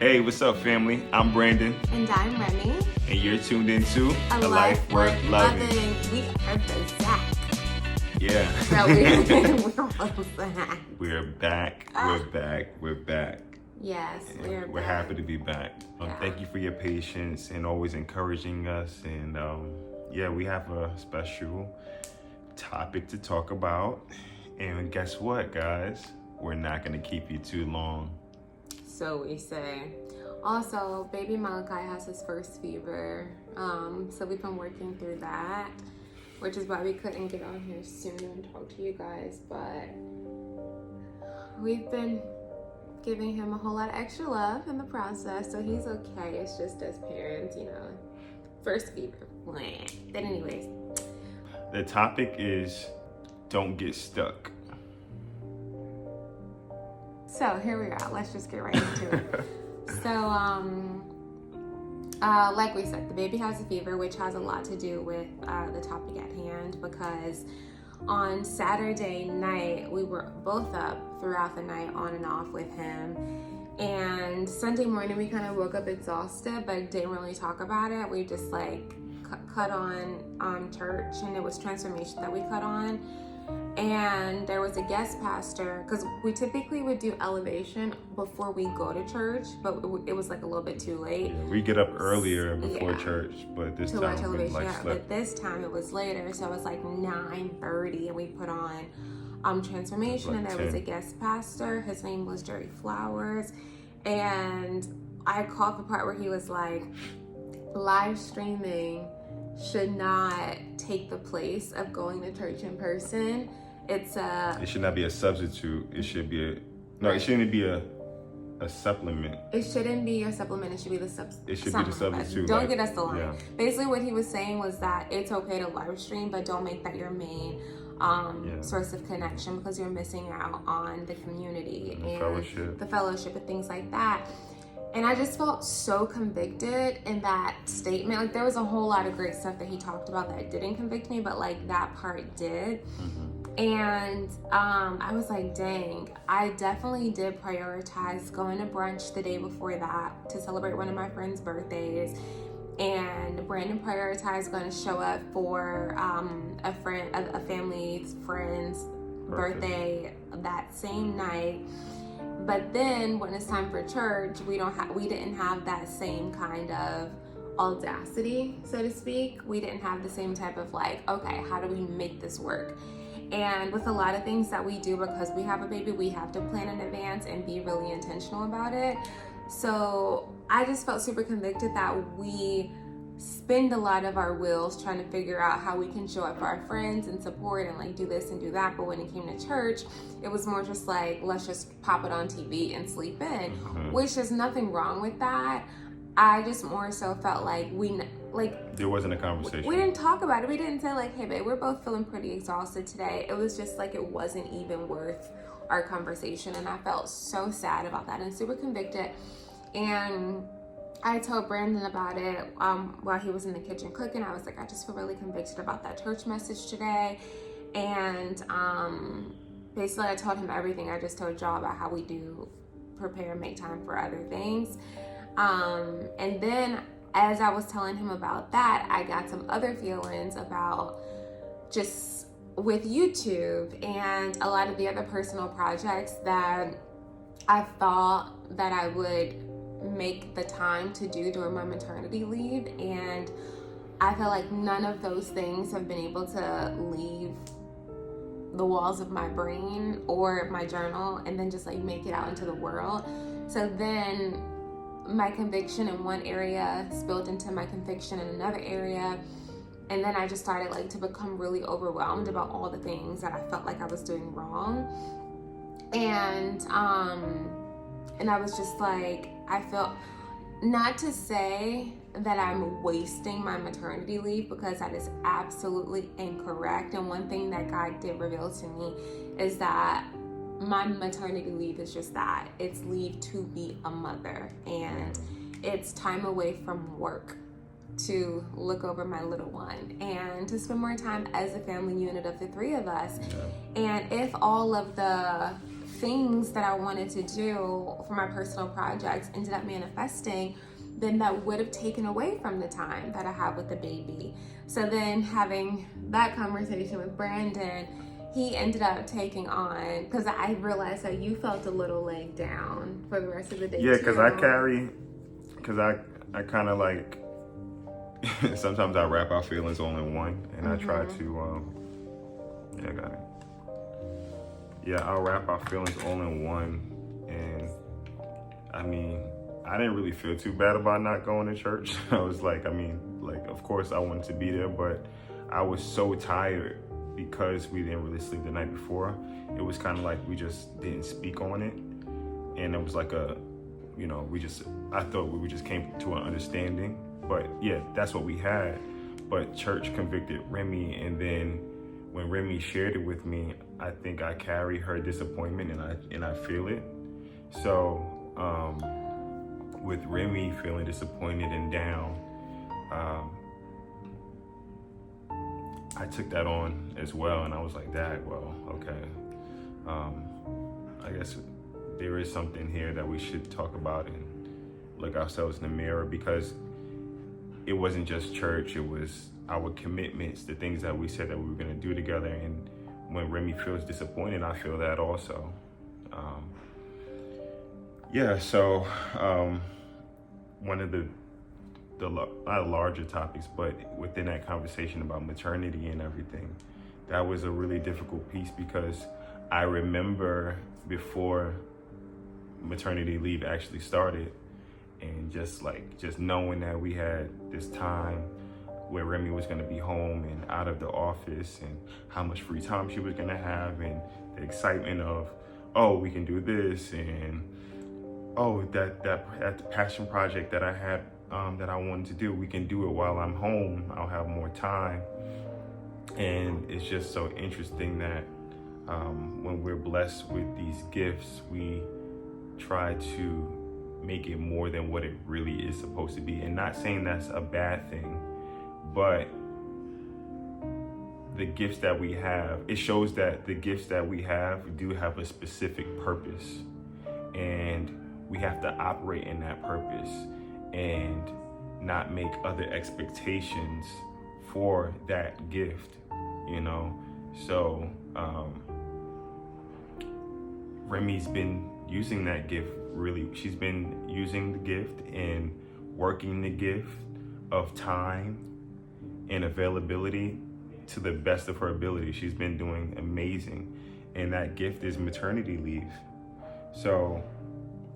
Hey, what's up, family? I'm Brandon, And I'm Remy. and you're tuned into A Life Worth Loving. We are the Zach. Yeah. So we're both Zach. We're back. We're back. We're back. Yes, we're We're back. happy to be back. Yeah. Thank you for your patience and always encouraging us. And we have a special topic to talk about. And guess what, guys? We're not going to keep you too long. So we say. Also, baby Malachi has his first fever. So we've been working through that, which is why we couldn't get on here sooner and talk to you guys. But we've been giving him a whole lot of extra love in the process, so he's okay. It's just as parents, first fever. But anyways. The topic is don't get stuck. So here we are. Let's just get right into it. So, like we said, the baby has a fever, which has a lot to do with the topic at hand, because on Saturday night, we were both up throughout the night on and off with him. And Sunday morning, we kind of woke up exhausted, but didn't really talk about it. We just cut on church, and it was transformation that we cut on. And there was a guest pastor, because we typically would do elevation before we go to church, but it was a little bit too late. Yeah, we get up earlier before church, but this time we slept. But this time it was later, so it was 9:30, and we put on transformation, and there was a guest pastor. His name was Jerry Flowers, and I caught the part where he was like, live streaming should not take the place of going to church in person. It should not be a substitute. It should be it shouldn't be a supplement. It shouldn't be a supplement. It should be the substitute. It should be the substitute. Don't get us the line. Yeah. Basically, what he was saying was that it's okay to live stream, but don't make that your main source of connection, because you're missing out on the community and the fellowship and things like that. And I just felt so convicted in that statement. There was a whole lot of great stuff that he talked about that didn't convict me, but that part did. Mm-hmm. And I was like, dang, I definitely did prioritize going to brunch the day before that to celebrate one of my friend's birthdays. And Brandon prioritized going to show up for a family's friend's birthday that same night. But then when it's time for church, we didn't have that same kind of audacity, so to speak. We didn't have the same type of okay, how do we make this work? And with a lot of things that we do, because we have a baby, we have to plan in advance and be really intentional about it. So I just felt super convicted that we spend a lot of our wills trying to figure out how we can show up for our friends and support and do this and do that. But when it came to church, it was more just let's just pop it on TV and sleep in, which there's nothing wrong with that. I just more so felt there wasn't a conversation. We didn't talk about it. We didn't say hey babe, we're both feeling pretty exhausted today. It was just it wasn't even worth our conversation. And I felt so sad about that and super convicted. And I told Brandon about it while he was in the kitchen cooking. I was I just feel really convicted about that church message today. And basically I told him everything I just told y'all about how we do prepare and make time for other things. And then as I was telling him about that, I got some other feelings about just with YouTube and a lot of the other personal projects that I thought that I would make the time to do during my maternity leave, and I feel none of those things have been able to leave the walls of my brain or my journal and then just make it out into the world. So then my conviction in one area spilled into my conviction in another area, and then I just started to become really overwhelmed about all the things that I felt I was doing wrong. And I was just I felt, not to say that I'm wasting my maternity leave, because that is absolutely incorrect. And one thing that God did reveal to me is that my maternity leave is just that. It's leave to be a mother, and it's time away from work to look over my little one and to spend more time as a family unit of the three of us. And if all of the things that I wanted to do for my personal projects ended up manifesting, then that would have taken away from the time that I have with the baby. So then having that conversation with Brandon, he ended up taking on, because I realized that you felt a little laid down for the rest of the day. Yeah, because I kind of like, sometimes I wrap our feelings all in one, and I try to, yeah, I got it. Yeah, I'll wrap our feelings all in one, and I mean, I didn't really feel too bad about not going to church. I was like, of course I wanted to be there, but I was so tired because we didn't really sleep the night before. It was kind of like we just didn't speak on it, and it was like I thought we just came to an understanding, but yeah, that's what we had. But church convicted Remy, and then when Remy shared it with me, I think I carry her disappointment, and I feel it. So with Remy feeling disappointed and down, I took that on as well, and I was like, Dad, well, okay, I guess there is something here that we should talk about and look ourselves in the mirror, because it wasn't just church, it was our commitments, the things that we said that we were going to do together. And when Remy feels disappointed, I feel that also. So one of the not larger topics, but within that conversation about maternity and everything, that was a really difficult piece, because I remember before maternity leave actually started, and just knowing that we had this time where Remy was going to be home and out of the office, and how much free time she was going to have, and the excitement of, oh, we can do this, and oh, that passion project that I had that I wanted to do, we can do it while I'm home. I'll have more time. And it's just so interesting that when we're blessed with these gifts, we try to make it more than what it really is supposed to be. And not saying that's a bad thing, but the gifts that we have, it shows that the gifts that we have do have a specific purpose, and we have to operate in that purpose and not make other expectations for that gift, So Remy's been using that gift really. She's been using the gift and working the gift of time and availability to the best of her ability. She's been doing amazing, and that gift is maternity leave. So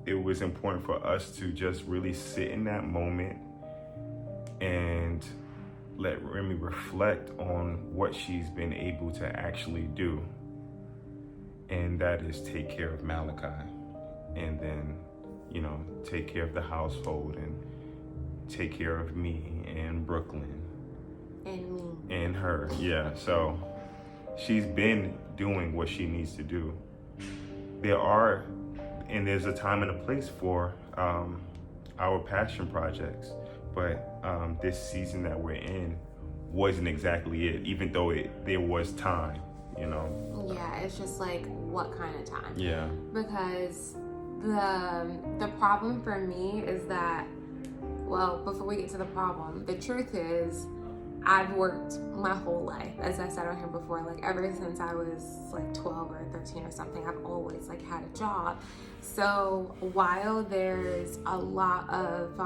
it was important for us to just really sit in that moment and let Remy reflect on what she's been able to actually do. And that is take care of Malachi, and then, take care of the household, and take care of me and Brooklyn. And me. And her, yeah. So she's been doing what she needs to do. There's a time and a place for our passion projects, but this season that we're in wasn't exactly it, even though there was time, Yeah, it's just like, what kind of time? Yeah. Because the problem for me is that, well, before we get to the problem, the truth is, I've worked my whole life, as I said on here before, ever since I was 12 or 13 or something, I've always had a job. So while there's a lot of,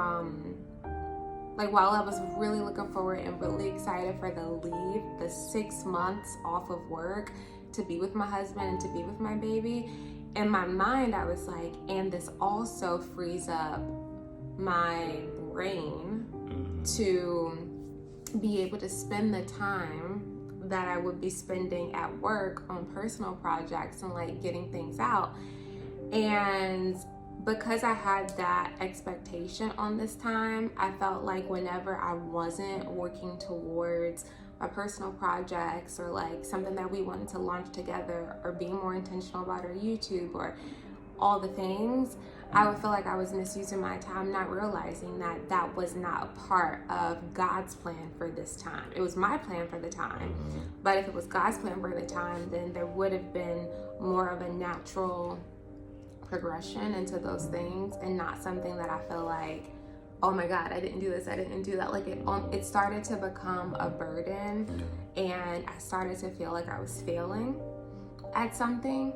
while I was really looking forward and really excited for the leave, the 6 months off of work to be with my husband and to be with my baby, in my mind I was like, and this also frees up my brain to be able to spend the time that I would be spending at work on personal projects and getting things out. And because I had that expectation on this time, I felt like whenever I wasn't working towards my personal projects, or something that we wanted to launch together, or being more intentional about our YouTube, or all the things, I would feel like I was misusing my time, not realizing that that was not a part of God's plan for this time. It was my plan for the time. But if it was God's plan for the time, then there would have been more of a natural progression into those things, and not something that I feel like, oh my God, I didn't do this, I didn't do that. Like it started to become a burden, and I started to feel like I was failing at something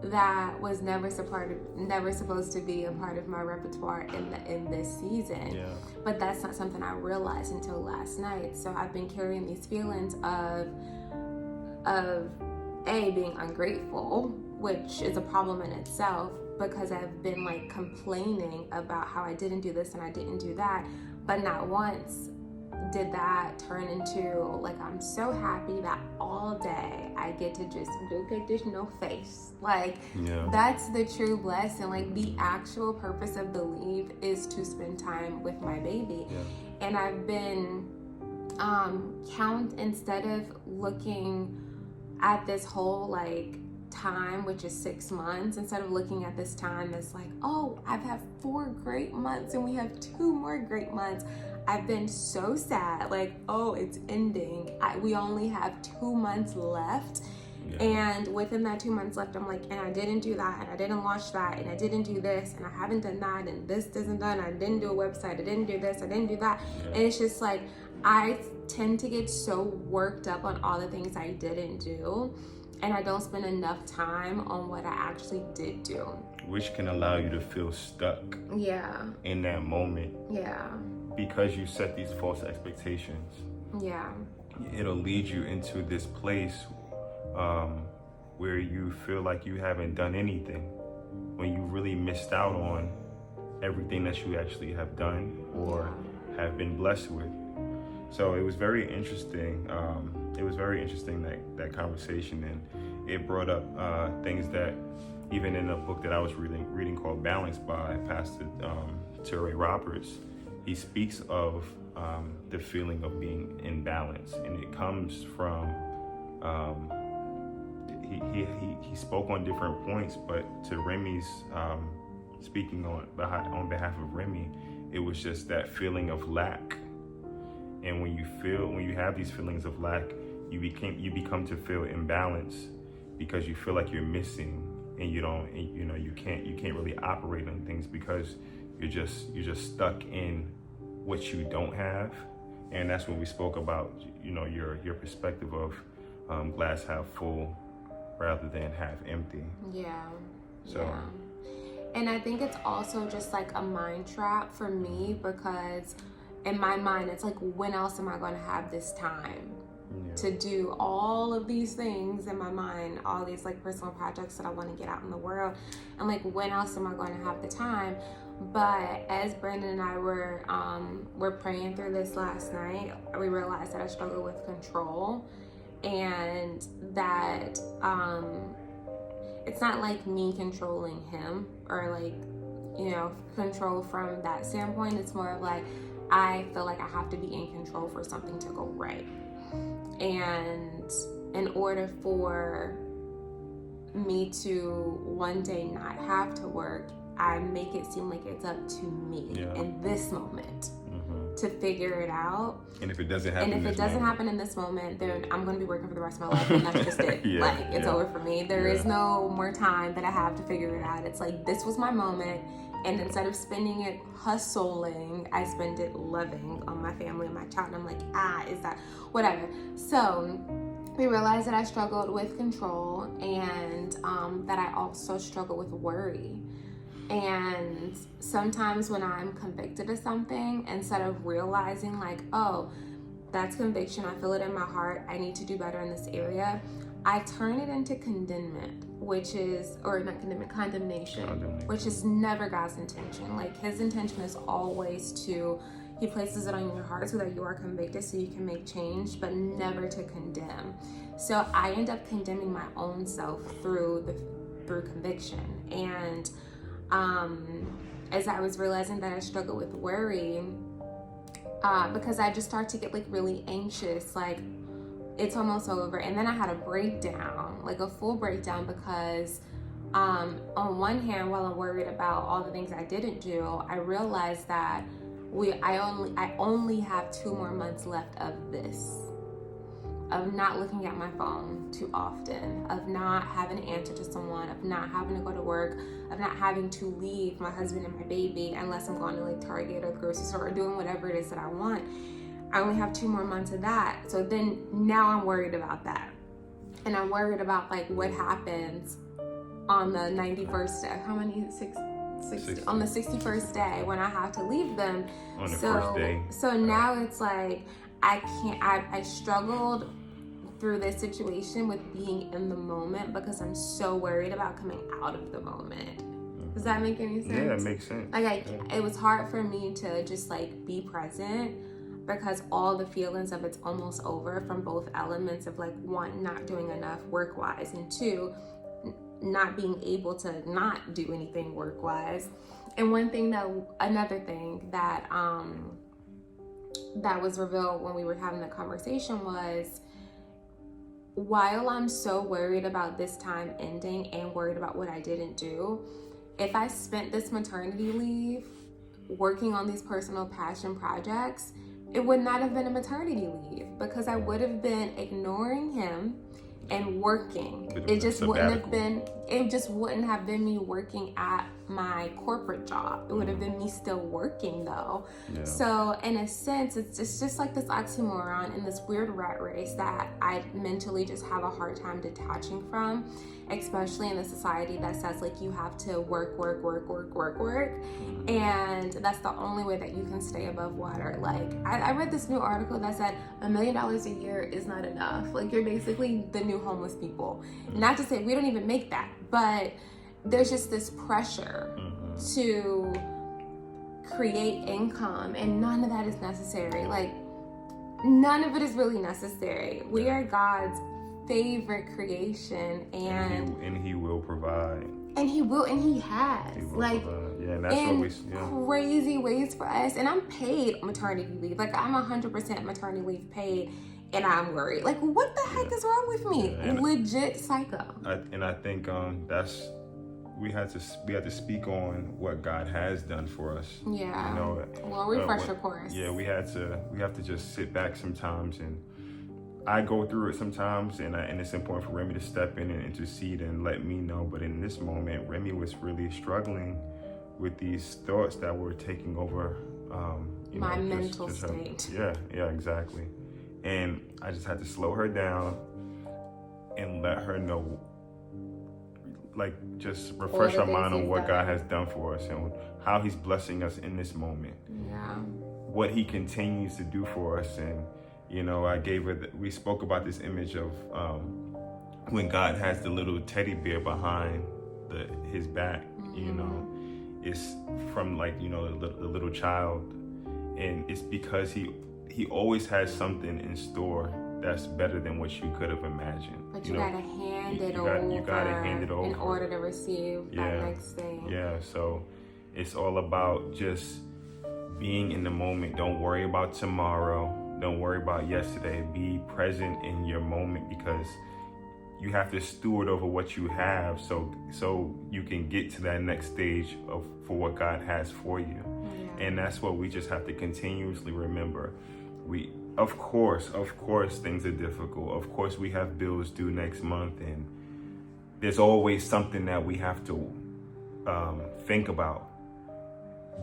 that was never supposed to be a part of my repertoire in this season. Yeah. But that's not something I realized until last night. So I've been carrying these feelings of being ungrateful, which is a problem in itself, because I've been like complaining about how I didn't do this and I didn't do that, but not once did that turn into like, I'm so happy that all day I get to just look at this no face. Like, that's the true blessing. Like, the actual purpose of the leave is to spend time with my baby. And I've been instead of looking at this whole like time, which is 6 months, instead of looking at this time as like, oh, I've had 4 great months and we have 2 more great months, I've been so sad, like, oh, it's ending. We only have 2 months left. And within that 2 months left, I'm like, and I didn't do that, and I didn't launch that, and I didn't do this, and I haven't done that, and this isn't done, I didn't do a website, I didn't do this, I didn't do that. And it's just like, I tend to get so worked up on all the things I didn't do, and I don't spend enough time on what I actually did do. Which can allow you to feel stuck in that moment. Because you set these false expectations. It'll lead you into this place where you feel like you haven't done anything, when you really missed out on everything that you actually have done or have been blessed with. So it was very interesting. That conversation, and it brought up things that even in a book that I was reading called Balance by Pastor Terry Roberts, he speaks of the feeling of being in balance, and it comes from he spoke on different points, but to Remy's speaking on behalf of Remy, it was just that feeling of lack. And when you have these feelings of lack, you become to feel imbalance, because you feel like you're missing, and you can't really operate on things because you're just stuck in what you don't have. And that's when we spoke about your perspective of glass half full rather than half empty. And I think it's also just like a mind trap for me, because in my mind it's like, when else am I going to have this time to do all of these things in my mind, all these like personal projects that I want to get out in the world, and like, when else am I going to have the time? But as Brandon and I were praying through this last night, we realized that I struggle with control, and that it's not like me controlling him or like, control from that standpoint. It's more of like, I feel like I have to be in control for something to go right. And in order for me to one day not have to work, I make it seem like it's up to me in this moment to figure it out. And if it doesn't happen, happen in this moment, then I'm going to be working for the rest of my life, and that's just it. It's over for me. There is no more time that I have to figure it out. It's like, this was my moment, and instead of spending it hustling, I spend it loving on my family and my child. And I'm like, is that whatever? So we realized that I struggled with control, and that I also struggle with worry. And sometimes when I'm convicted of something, instead of realizing like, oh, that's conviction, I feel it in my heart, I need to do better in this area, I turn it into condemnation, which is never God's intention. Like, his intention is always he places it on your heart so that you are convicted so you can make change, but never to condemn. So I end up condemning my own self through conviction. And as I was realizing that I struggle with worry, because I just start to get like really anxious, like it's almost over. And then I had a breakdown, like a full breakdown, because on one hand, while I'm worried about all the things I didn't do, I realized that I only have 2 more months left of this, of not looking at my phone too often, of not having to answer to someone, of not having to go to work, of not having to leave my husband and my baby unless I'm going to like Target or the grocery store or doing whatever it is that I want. I only have 2 more months of that. So then now I'm worried about that. And I'm worried about like what happens on the 91st day. How many? 60. On the 61st day when I have to leave them. On the first day. So now it's like I struggled through this situation with being in the moment because I'm so worried about coming out of the moment. Does that make any sense? Yeah, it makes sense. Like it was hard for me to just like be present because all the feelings of it's almost over from both elements of like, 1, not doing enough work-wise, and 2, not being able to not do anything work-wise. And another thing that was revealed when we were having the conversation was, while I'm so worried about this time ending and worried about what I didn't do, if I spent this maternity leave working on these personal passion projects, it would not have been a maternity leave because I would have been ignoring him and working. It just wouldn't have been me working at my corporate job. It would have been me still working though. Yeah. So in a sense, it's just like this oxymoron in this weird rat race that I mentally just have a hard time detaching from, especially in a society that says like you have to work. And that's the only way that you can stay above water. Like I read this new article that said $1 million a year is not enough. Like you're basically the new homeless people. Not to say we don't even make that, but there's just this pressure to create income, and none of that is necessary. Like none of it is really necessary. We are God's favorite creation, and he will provide. And he will, and he has. He will like provide. Yeah, and that's what we crazy ways for us. And I'm paid maternity leave. Like I'm 100% maternity leave paid. And I'm worried. Like, what the heck is wrong with me? Legit psycho. I think we had to speak on what God has done for us. Yeah. Well, refresher course. Yeah, we have to just sit back sometimes, and I go through it sometimes, and it's important for Remy to step in and intercede and let me know. But in this moment, Remy was really struggling with these thoughts that were taking over. My mental state. Yeah, exactly. And I just had to slow her down and let her know, like, just refresh our mind on what God has done for us and how he's blessing us in this moment. Yeah. What he continues to do for us. And, we spoke about this image of when God has the little teddy bear behind his back, it's from the little child. And it's because he always has something in store that's better than what you could have imagined. But you gotta hand it over in order to receive that next thing. Yeah, so it's all about just being in the moment. Don't worry about tomorrow. Don't worry about yesterday. Be present in your moment, because you have to steward over what you have so you can get to that next stage for what God has for you. Yeah. And that's what we just have to continuously remember. Of course, things are difficult. Of course, we have bills due next month, and there's always something that we have to think about.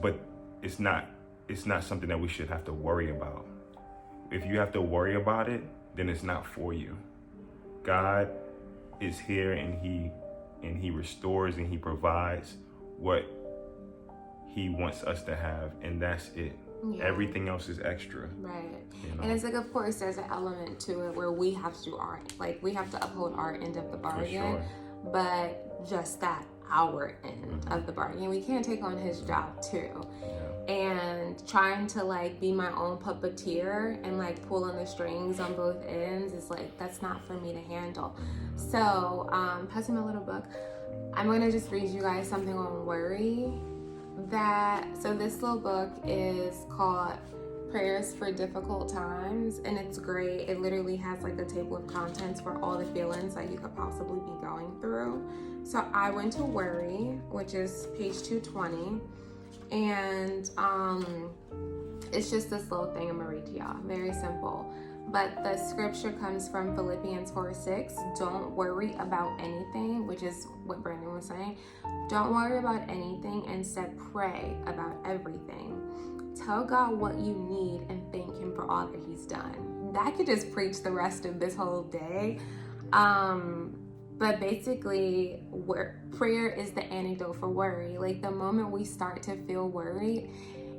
But it's not something that we should have to worry about. If you have to worry about it, then it's not for you. God is here, and he restores and he provides what he wants us to have, and that's it. Yeah. Everything else is extra. Right. And it's like, of course, there's an element to it where we have to do we have to uphold our end of the bargain, sure. But just that our end of the bargain. We can't take on his job too. Yeah. And trying to be my own puppeteer and pulling the strings on both ends is that's not for me to handle. So, passing my little book, I'm gonna just read you guys something on worry. So this little book is called Prayers for Difficult Times, and it's great. It literally has a table of contents for all the feelings that you could possibly be going through. So I went to Worry, which is page 220, and it's just this little thing I'm gonna read to y'all. Very simple. But the scripture comes from Philippians 4:6. Don't worry about anything, which is what Brandon was saying. Don't worry about anything, instead pray about everything. Tell God what you need and thank him for all that he's done. That could just preach the rest of this whole day. But basically, prayer is the antidote for worry. Like the moment we start to feel worried,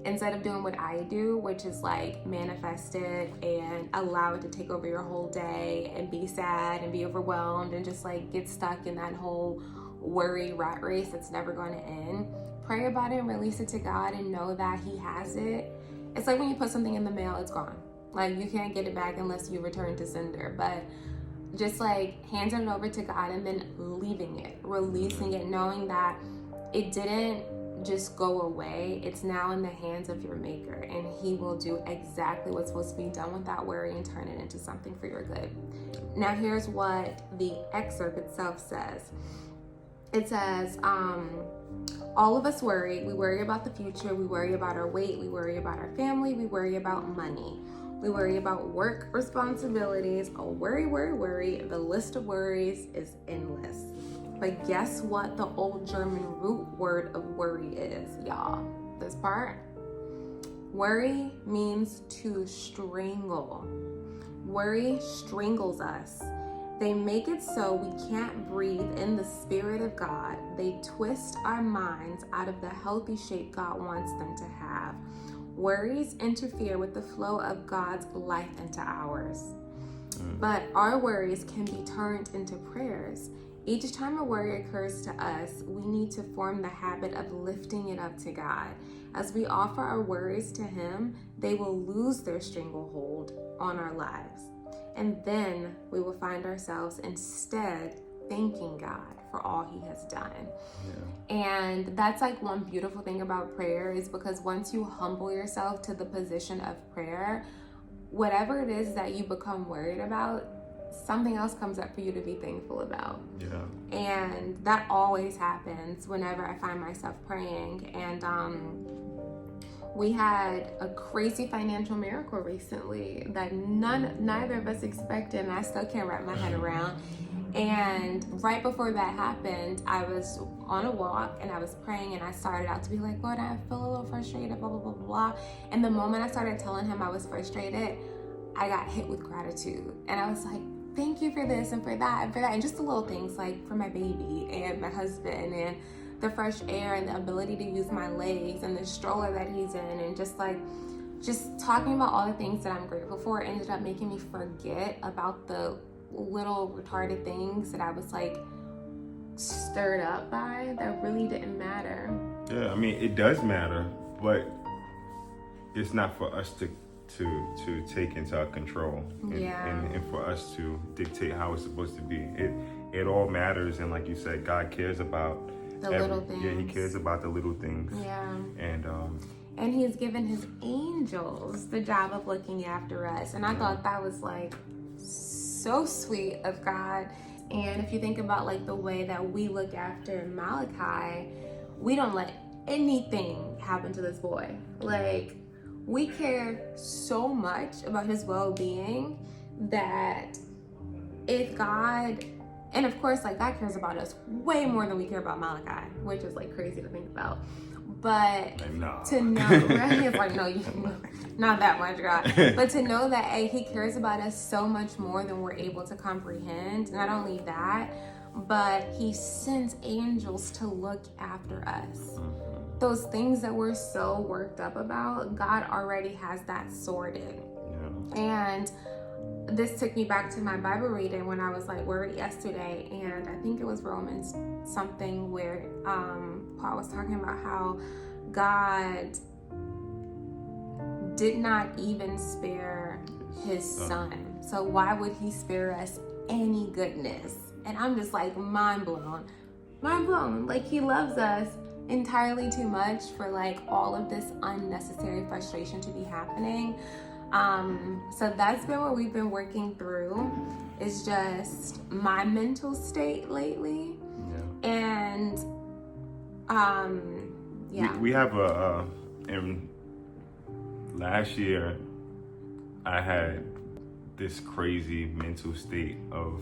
instead of doing what I do, which is like manifest it and allow it to take over your whole day and be sad and be overwhelmed and just like get stuck in that whole worry rat race that's never going to end. Pray about it and release it to God and know that he has it. It's like when you put something in the mail, it's gone. Like you can't get it back unless you return to sender. But just like handing it over to God and then leaving it, releasing it, knowing that it didn't just go away. It's now in the hands of your maker, and he will do exactly what's supposed to be done with that worry and turn it into something for your good. Now here's what the excerpt itself says. It says, all of us worry. We worry about the future. We worry about our weight. We worry about our family. We worry about money. We worry about work responsibilities. Oh, worry. The list of worries is endless. But guess what the old German root word of worry is, y'all? This part. Worry means to strangle. Worry strangles us. They make it so we can't breathe in the Spirit of God. They twist our minds out of the healthy shape God wants them to have. Worries interfere with the flow of God's life into ours. But our worries can be turned into prayers. Each time a worry occurs to us, we need to form the habit of lifting it up to God. As we offer our worries to him, they will lose their stranglehold on our lives. And then we will find ourselves instead thanking God for all he has done. Yeah. And that's like one beautiful thing about prayer is because once you humble yourself to the position of prayer, whatever it is that you become worried about, something else comes up for you to be thankful about. Yeah. And that always happens whenever I find myself praying. And we had a crazy financial miracle recently that neither of us expected, and I still can't wrap my head around. And right before that happened, I was on a walk and I was praying, and I started out to be like, Lord, I feel a little frustrated, blah, blah, blah, blah. And the moment I started telling him I was frustrated, I got hit with gratitude. And I was like, thank you for this and for that and for that. And just the little things like for my baby and my husband and the fresh air and the ability to use my legs and the stroller that he's in, and just talking about all the things that I'm grateful for ended up making me forget about the little retarded things that I was like stirred up by that really didn't matter. Yeah, I mean, it does matter, but it's not for us to take into our control and for us to dictate how it's supposed to be. It all matters, and like you said, God cares about the little things. Yeah, he cares about the little things. Yeah. And he's given his angels the job of looking after us. And I thought that was like so sweet of God. And if you think about like the way that we look after Malachi, we don't let anything happen to this boy. Like, we care so much about his well-being that if God, and of course, like, God cares about us way more than we care about Malachi, which is like crazy to think about. But to know, right? It's like, no, not that much, God. But to know that, hey, he cares about us so much more than we're able to comprehend. Not only that, but he sends angels to look after us. Those things that we're so worked up about, God already has that sorted. Yeah. And this took me back to my Bible reading when I was like worried yesterday, and I think it was Romans something where Paul was talking about how God did not even spare his son. So why would he spare us any goodness? And I'm just like mind blown. Like, he loves us entirely too much for like all of this unnecessary frustration to be happening. So that's been what we've been working through, is just my mental state lately. And yeah. We have and last year I had this crazy mental state of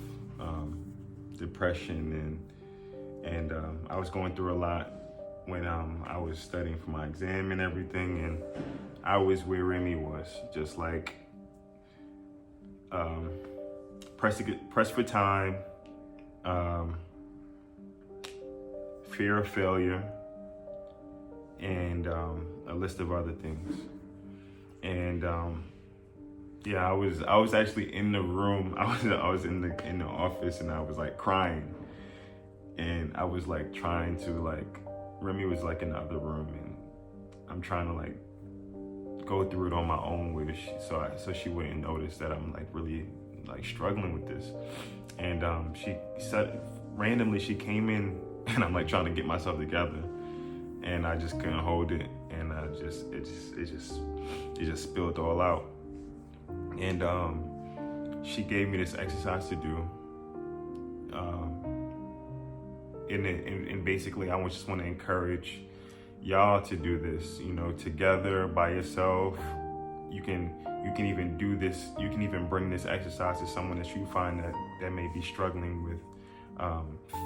depression and I was going through a lot when I was studying for my exam and everything, and I was where Remy was, just like pressed for time, fear of failure, and a list of other things. And I was actually in the room. I was in the office, and I was like crying, and I was like trying to like. Remy was like in the other room, and I'm trying to like go through it on my own with so she wouldn't notice that I'm like really like struggling with this. And she said randomly she came in, and I'm like trying to get myself together, and I just couldn't hold it, and it just spilled all out. And she gave me this exercise to do. And basically, I just want to encourage y'all to do this. You know, together by yourself, you can even do this. You can even bring this exercise to someone that you find that may be struggling with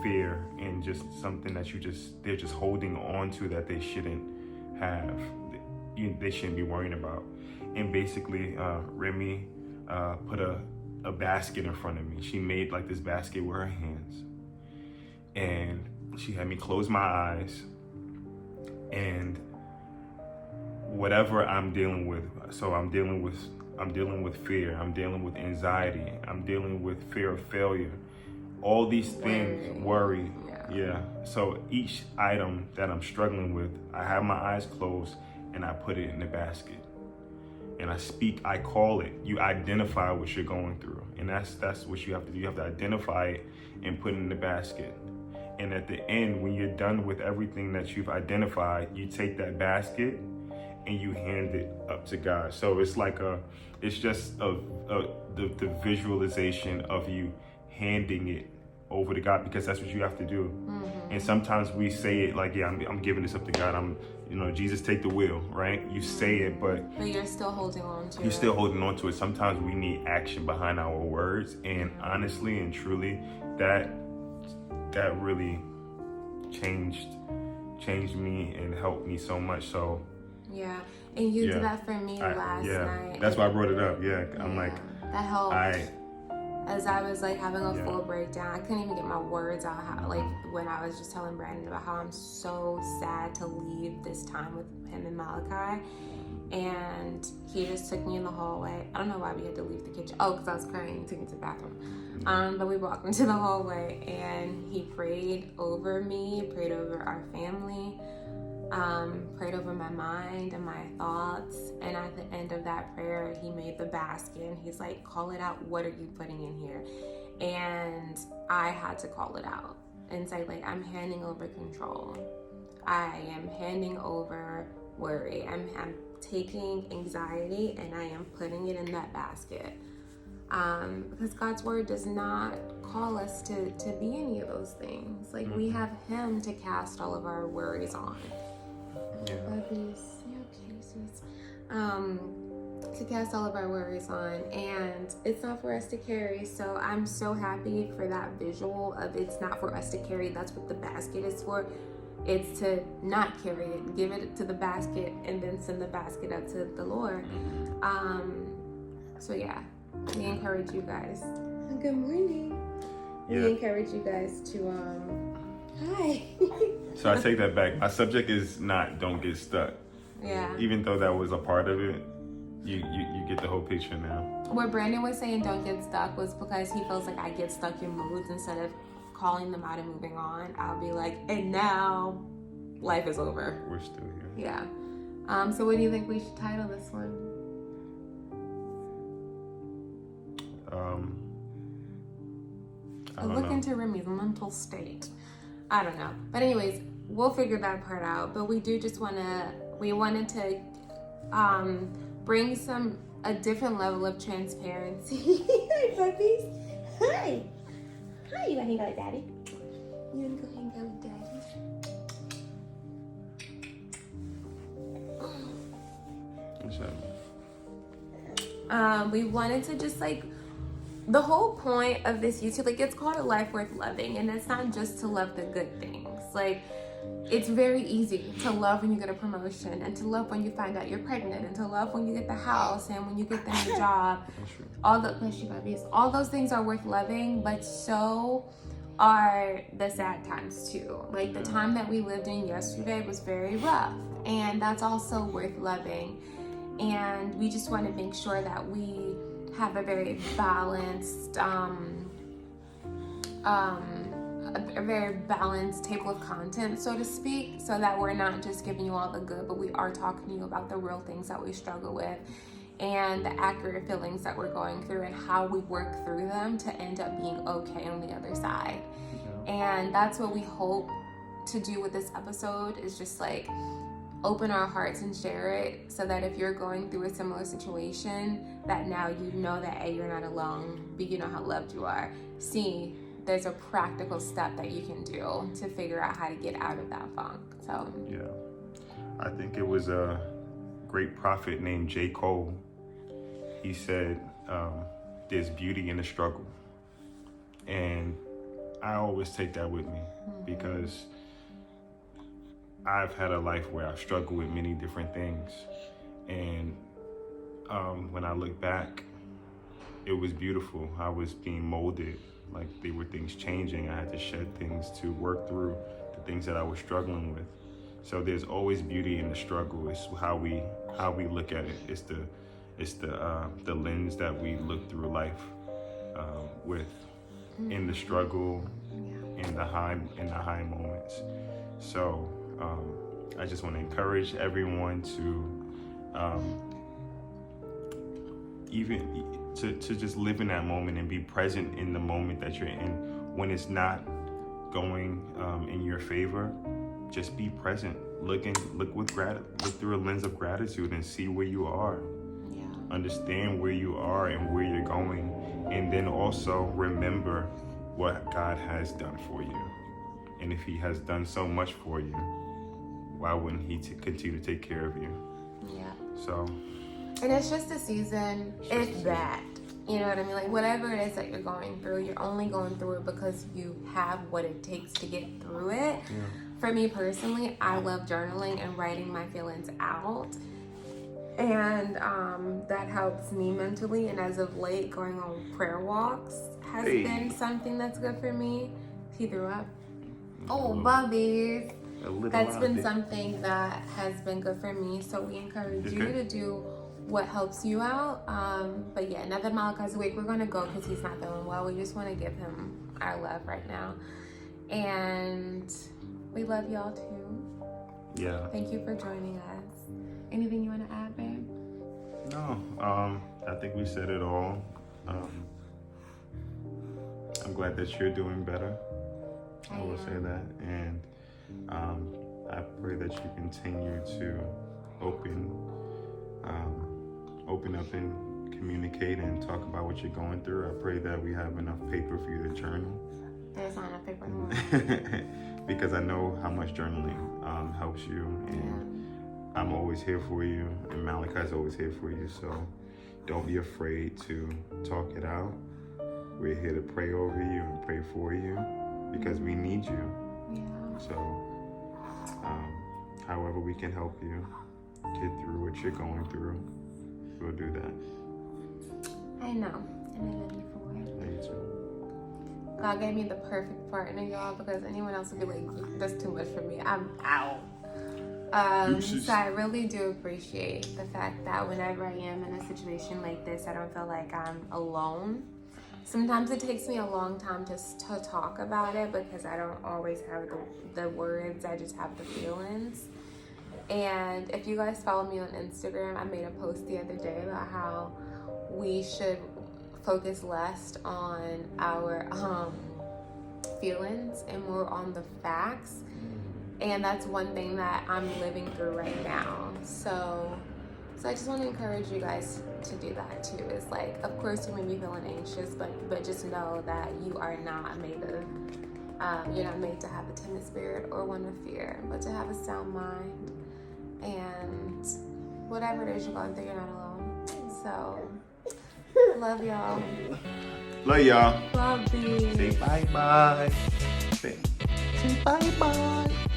fear and just something that they're just holding on to that they shouldn't have. They shouldn't be worrying about. And basically, Remy put a basket in front of me. She made like this basket with her hands. And she had me close my eyes, and whatever I'm dealing with, so I'm dealing with fear, I'm dealing with anxiety, I'm dealing with fear of failure, all these things, worry. Yeah. So each item that I'm struggling with, I have my eyes closed and I put it in the basket. And I call it. You identify what you're going through. And that's what you have to do. You have to identify it and put it in the basket. And at the end, when you're done with everything that you've identified, you take that basket and you hand it up to God. So it's like it's just the visualization of you handing it over to God, because that's what you have to do. Mm-hmm. And sometimes we say it like, I'm giving this up to God. Jesus, take the wheel, right? You say it, but you're still holding on to it. You're still holding on to it. Sometimes we need action behind our words. And honestly and truly, that really changed me and helped me so much. So and you did that for me last night. That's why I brought it up. I'm like, that helped. As I was like having a full breakdown, I couldn't even get my words out. When I was just telling Brandon about how I'm so sad to leave this time with him and Malachi, and he just took me in the hallway. I don't know why we had to leave the kitchen. Oh, because I was crying. He took me to the bathroom. But we walked into the hallway, and he prayed over me, prayed over our family, prayed over my mind and my thoughts. And at the end of that prayer, he made the basket, and he's like, call it out. What are you putting in here? And I had to call it out and say, like, I'm handing over control. I am handing over worry. I'm taking anxiety, and I am putting it in that basket. Because God's word does not call us to be any of those things. Like, we have him to cast all of our worries on. To cast all of our worries on, and it's not for us to carry. So I'm so happy for that visual of it's not for us to carry. That's what the basket is for. It's to not carry it, give it to the basket, and then send the basket up to the Lord. We encourage you guys. Good morning. We encourage you guys to hi. So I take that back. My subject is not don't get stuck. Yeah. Even though that was a part of it, you get the whole picture now. What Brandon was saying, don't get stuck, was because he feels like I get stuck in moods. Instead of calling them out and moving on, I'll be like, and now life is over. We're still here. Yeah. So what do you think we should title this one? Look into Remy's mental state. I don't know. But anyways, we'll figure that part out. But we do just we wanted to bring a different level of transparency. Hi, puppies. Hi. Hi, you wanna hang out with Daddy? You wanna go hang go, Daddy. We wanted to just like, the whole point of this YouTube, like, it's called A Life Worth Loving, and it's not just to love the good things. Like, it's very easy to love when you get a promotion, and to love when you find out you're pregnant, and to love when you get the house, and when you get the new job. All those things are worth loving, but so are the sad times too. Like, the time that we lived in yesterday was very rough, and that's also worth loving. And we just want to make sure that we have a very balanced, a very balanced table of content, so to speak, so that we're not just giving you all the good, but we are talking to you about the real things that we struggle with, and the accurate feelings that we're going through, and how we work through them to end up being okay on the other side. And that's what we hope to do with this episode, is just like open our hearts and share it, so that if you're going through a similar situation, that now you know that A, you're not alone, B, you know how loved you are, C, there's a practical step that you can do to figure out how to get out of that funk. So yeah, I think it was a great prophet named J. Cole. He said, there's beauty in the struggle. And I always take that with me, because I've had a life where I've struggled with many different things. And when I look back, it was beautiful. I was being molded, like there were things changing. I had to shed things to work through the things that I was struggling with. So there's always beauty in the struggle. It's how we look at it. It's the lens that we look through life with, in the struggle, in the high moments. So I just want to encourage everyone to just live in that moment and be present in the moment that you're in. When it's not going in your favor, just be present. Look through a lens of gratitude and see where you are. yeah. Understand where you are and where you're going, and then also remember what God has done for you. And if He has done so much for you, why wouldn't He continue to take care of you? Yeah. So. And it's just a season, if that. You know what I mean? Like, whatever it is that you're going through, you're only going through it because you have what it takes to get through it. Yeah. For me personally, I love journaling and writing my feelings out. And that helps me mentally. And as of late, going on prayer walks has been something that's good for me. He threw up. Oh, Bobby. That's been something that has been good for me. So we encourage you to do what helps you out. But yeah, now that Malachi's awake, we're going to go because he's not feeling well. We just want to give him our love right now. And we love y'all too. Yeah. Thank you for joining us. Anything you want to add, babe? No, I think we said it all. I'm glad that you're doing better. I will say that. And I pray that you continue to open up and communicate and talk about what you're going through. I pray that we have enough paper for you to journal. There's not enough paper anymore. Because I know how much journaling helps you, and I'm always here for you, and Malachi's always here for you. So don't be afraid to talk it out. We're here to pray over you and pray for you because we need you. Yeah. So however we can help you get through what you're going through, we'll do that. I know, and I love you for it. Me too. God gave me the perfect partner, y'all, because anyone else would be like, that's too much for me. I'm out. So I really do appreciate the fact that whenever I am in a situation like this, I don't feel like I'm alone. Sometimes it takes me a long time to talk about it because I don't always have the words, I just have the feelings. And if you guys follow me on Instagram, I made a post the other day about how we should focus less on our feelings and more on the facts. And that's one thing that I'm living through right now. So I just want to encourage you guys to do that too. It's like, of course you may be feeling anxious, but just know that you are not made of You're not made to have a timid spirit or one of fear, but to have a sound mind. And whatever it is you're going through, you're not alone. So, love y'all. Love y'all. Love you. Say bye-bye. Say bye-bye.